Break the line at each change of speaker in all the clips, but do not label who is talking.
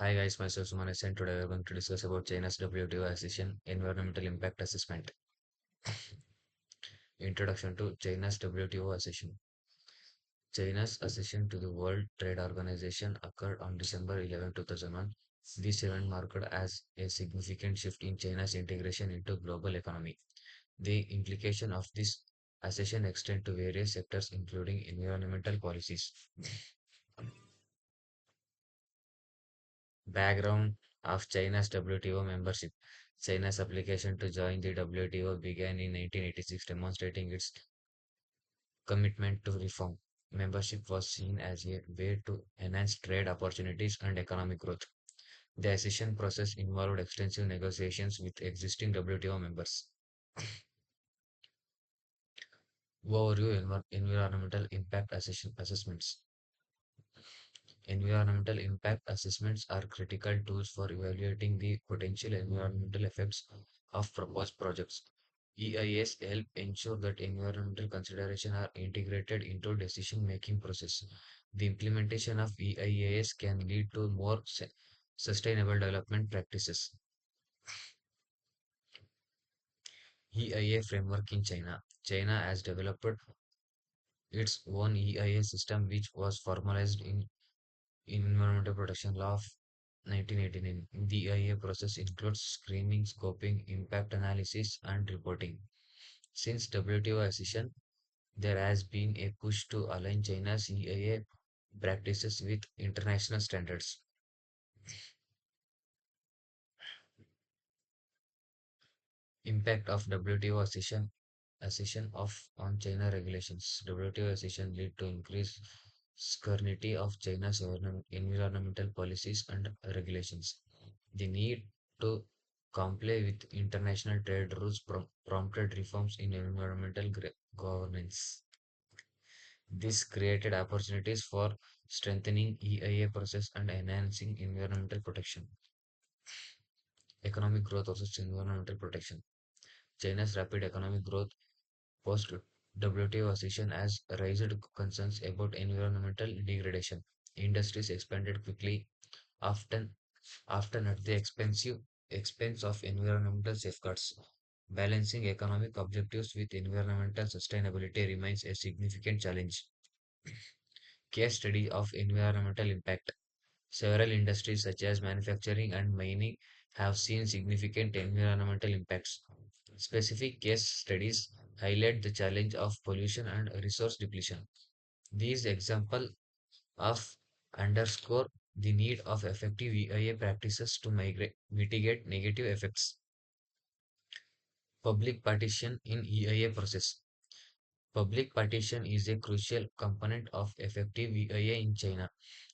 Hi guys, myself Sumanesh and today we are going to discuss about China's WTO Accession Environmental Impact Assessment. Introduction to China's WTO Accession. China's accession to the World Trade Organization occurred on December 11, 2001. This event marked as a significant shift in China's integration into global economy. The implication of this accession extend to various sectors including environmental policies. Background of China's WTO membership. China's application to join the WTO began in 1986, demonstrating its commitment to reform. Membership was seen as a way to enhance trade opportunities and economic growth. The accession process involved extensive negotiations with existing WTO members. Overview environmental impact assessments. Environmental impact assessments are critical tools for evaluating the potential environmental effects of proposed projects. EIS help ensure that environmental considerations are integrated into decision-making process. The implementation of EIAS can lead to more sustainable development practices. EIA framework in China. China has developed its own EIA system which was formalized in Environmental Protection Law of 1989. The EIA process includes screening, scoping, impact analysis, and reporting. Since WTO accession, there has been a push to align China's EIA practices with international standards. Impact of WTO accession of on China regulations. WTO accession lead to increased scrutiny of China's environmental policies and regulations. The need to comply with international trade rules prompted reforms in environmental governance. This created opportunities for strengthening EIA process and enhancing environmental protection. Economic growth versus environmental protection. China's rapid economic growth post WTO accession has raised concerns about environmental degradation. Industries expanded quickly, often at the expense of environmental safeguards. Balancing economic objectives with environmental sustainability remains a significant challenge. Case study of environmental impact. Several industries such as manufacturing and mining have seen significant environmental impacts. Specific case studies highlight the challenge of pollution and resource depletion. These examples of underscore the need of effective EIA practices to mitigate negative effects. Public participation in EIA process. Public participation is a crucial component of effective EIA in China.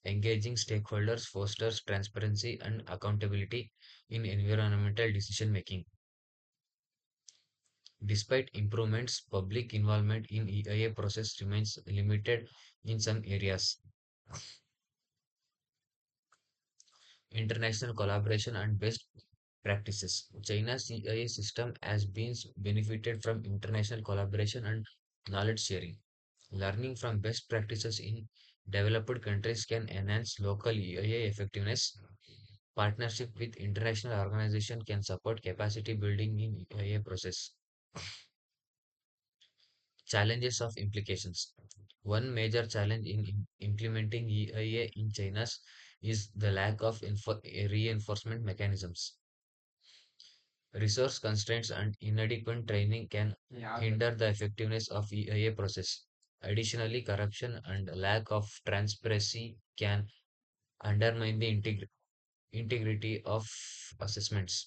Engaging stakeholders fosters transparency and accountability in environmental decision making. Despite improvements, public involvement in EIA process remains limited in some areas. International collaboration and best practices. China's CIA system has been benefited from international collaboration and knowledge sharing. Learning from best practices in developed countries can enhance local EIA effectiveness. Partnership with international organizations can support capacity building in EIA process. Challenges of implications. One major challenge in implementing EIA in China is the lack of reinforcement mechanisms. Resource constraints and inadequate training can hinder the effectiveness of EIA process. Additionally, corruption and lack of transparency can undermine the integrity of assessments.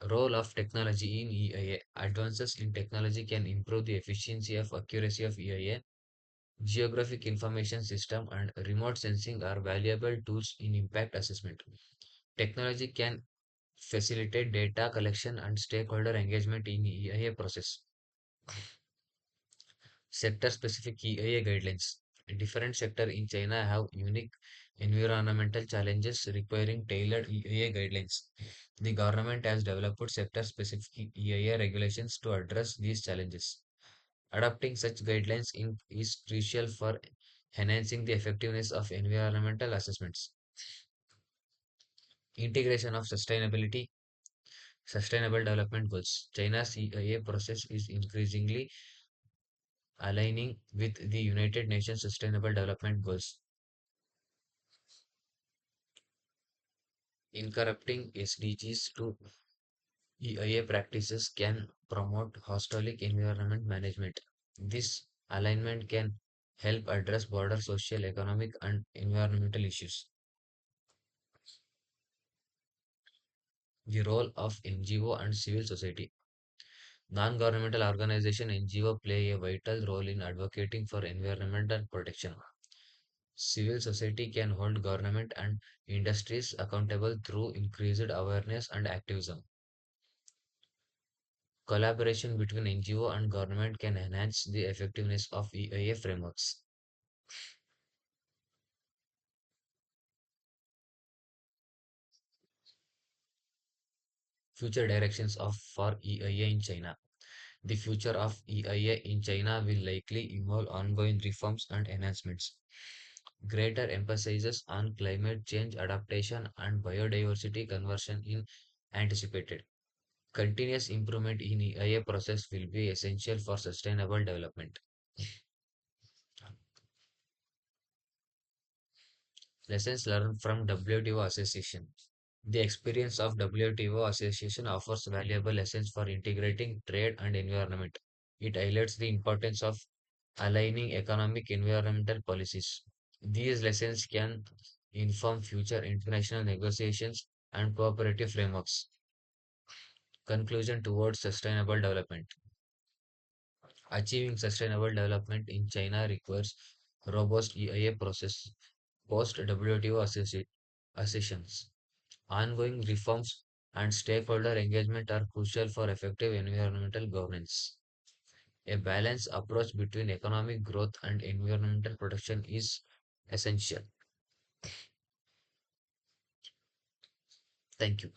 Role of technology in EIA. Advances in technology can improve the efficiency of accuracy of EIA. Geographic information system and remote sensing are valuable tools in impact assessment. Technology can facilitate data collection and stakeholder engagement in EIA process. Sector-specific EIA guidelines. Different sectors in China have unique environmental challenges requiring tailored EIA guidelines. The government has developed sector-specific EIA regulations to address these challenges. Adopting such guidelines is crucial for enhancing the effectiveness of environmental assessments. Integration of sustainable development goals. China's EIA process is increasingly aligning with the United Nations Sustainable Development Goals. Incorrupting SDGs to EIA practices can promote holistic environment management. This alignment can help address broader social, economic, and environmental issues. The role of NGO and civil society. Non-governmental organizations NGO play a vital role in advocating for environmental protection. Civil society can hold government and industries accountable through increased awareness and activism. Collaboration between NGO and government can enhance the effectiveness of EIA frameworks. Future directions of for EIA in China. The future of EIA in China will likely involve ongoing reforms and enhancements. Greater emphasis on climate change adaptation and biodiversity conversion in anticipated. Continuous improvement in EIA process will be essential for sustainable development. Lessons learned from WTO Association. The experience of WTO Association offers valuable lessons for integrating trade and environment. It highlights the importance of aligning economic environmental policies. These lessons can inform future international negotiations and cooperative frameworks. Conclusion towards sustainable development. Achieving sustainable development in China requires robust EIA process post WTO accessions. Ongoing reforms and stakeholder engagement are crucial for effective environmental governance. A balanced approach between economic growth and environmental protection is essential. Thank you.